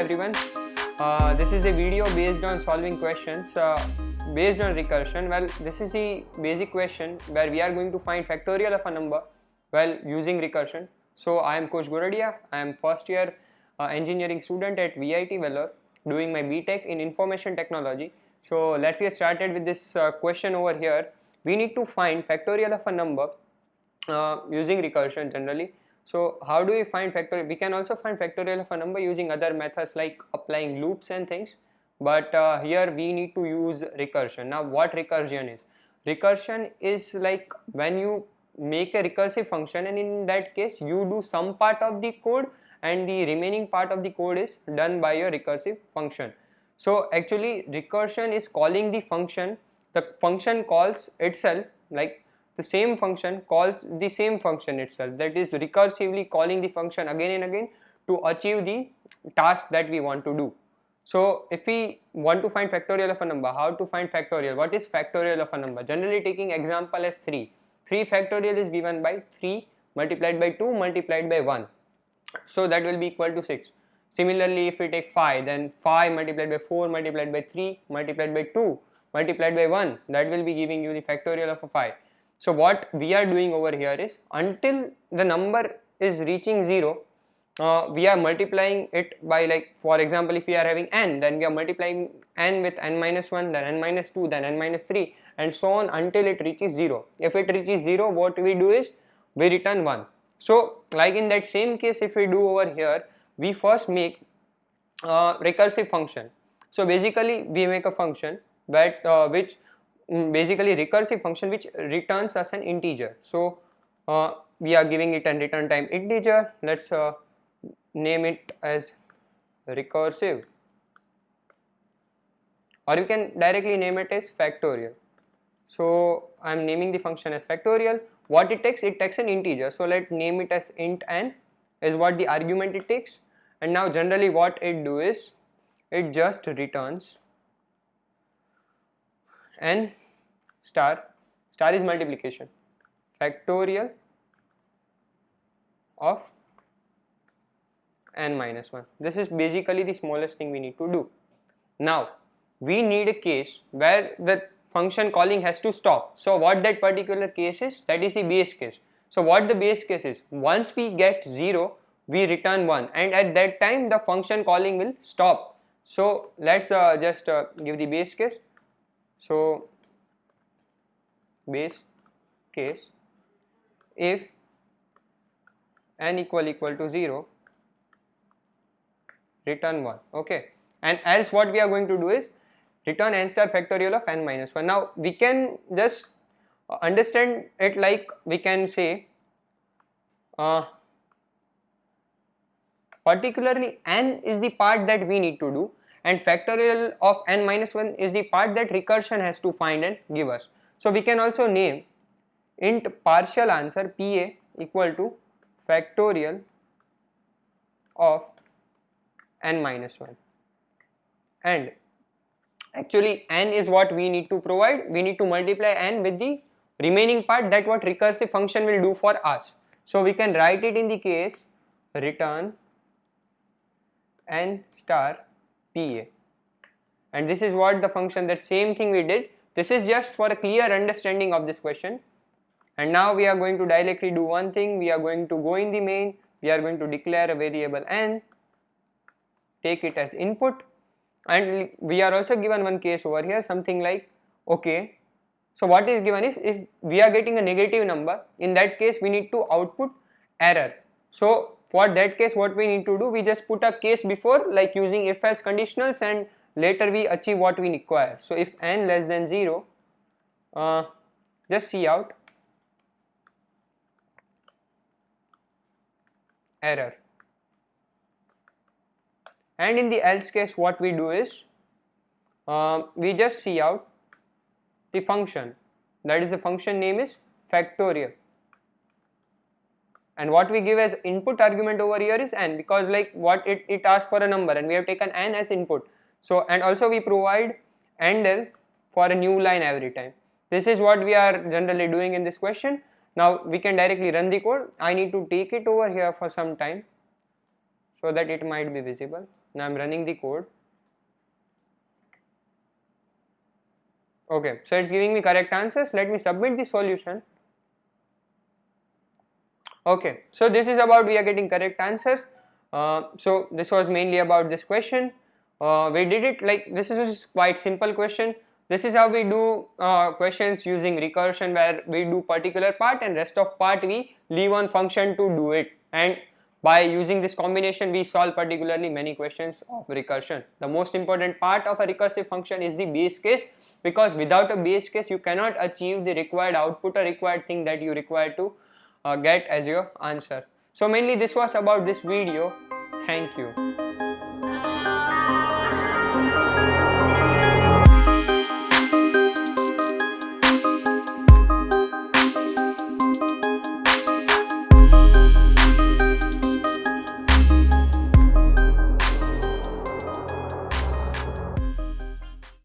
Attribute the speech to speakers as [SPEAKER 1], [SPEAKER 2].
[SPEAKER 1] everyone. This is a video based on solving questions based on recursion. Well, this is the basic question where we are going to find factorial of a number while using recursion. So I am Kush Goradiya. I am first year engineering student at VIT Vellore doing my BTech in information technology. So let's get started with this question over here. We need to find factorial of a number using recursion generally. So how do we find factorial? We can also find factorial of a number using other methods like applying loops and things, but here we need to use recursion. Now what recursion is? Recursion is like when you make a recursive function, and in that case you do some part of the code and the remaining part of the code is done by your recursive function. So actually recursion is calling the function calls itself, like the same function calls the same function itself, that is recursively calling the function again and again to achieve the task that we want to do. So if we want to find factorial of a number, how to find factorial? What is factorial of a number? Generally taking example as 3 factorial is given by 3 multiplied by 2 multiplied by 1, so that will be equal to 6. Similarly, if we take 5, then 5 multiplied by 4 multiplied by 3 multiplied by 2 multiplied by 1, that will be giving you the factorial of a 5. So what we are doing over here is, until the number is reaching 0, we are multiplying it by, like for example, if we are having n, then we are multiplying n with n minus 1, then n minus 2, then n minus 3, and so on until it reaches 0. If it reaches 0, what we do is we return 1. So like in that same case, if we do over here, we first make recursive function. So basically we make a function that basically recursive function which returns us an integer. So we are giving it a return time integer. Let's name it as recursive, or you can directly name it as factorial. So I am naming the function as factorial. What it takes an integer, so let's name it as int n is what the argument it takes. And now generally what it do is it just returns n star is multiplication, factorial of n minus 1. This is basically the smallest thing we need to do. Now we need a case where the function calling has to stop. So what that particular case is, that is the base case. So what the base case is, once we get 0 we return 1, and at that time the function calling will stop. So let's just give the base case. So base case, if n equal to 0, return 1. Okay, and else what we are going to do is return n star factorial of n minus 1. Now we can just understand it like we can say particularly n is the part that we need to do, and factorial of n minus 1 is the part that recursion has to find and give us. So we can also name int partial answer PA equal to factorial of n minus 1, and actually n is what we need to provide. We need to multiply n with the remaining part, that what recursive function will do for us. So we can write it in the case return n star PA, and this is what the function, that same thing we did. This is just for a clear understanding of this question. And now we are going to directly do one thing. We are going to go in the main, we are going to declare a variable n, take it as input, and we are also given one case over here, something like, okay, so what is given is, if we are getting a negative number, in that case we need to output error. So for that case what we need to do, we just put a case before, like using if else conditionals, and later we achieve what we require. So if n less than 0, just see out error, and in the else case what we do is we just see out the function, that is the function name is factorial, and what we give as input argument over here is n, because like what it asks for a number and we have taken n as input. So and also we provide AND for a new line every time. This is what we are generally doing in this question. Now we can directly run the code. I need to take it over here for some time so that it might be visible. Now I'm running the code. Okay, so it's giving me correct answers. Let me submit the solution. Okay, so this is about we are getting correct answers. So this was mainly about this question. We did it like this is quite simple question. This is how we do questions using recursion, where we do particular part and rest of part we leave on function to do it, and by using this combination we solve particularly many questions of recursion. The most important part of a recursive function is the base case, because without a base case you cannot achieve the required output or required thing that you require to get as your answer. So mainly this was about this video. Thank you.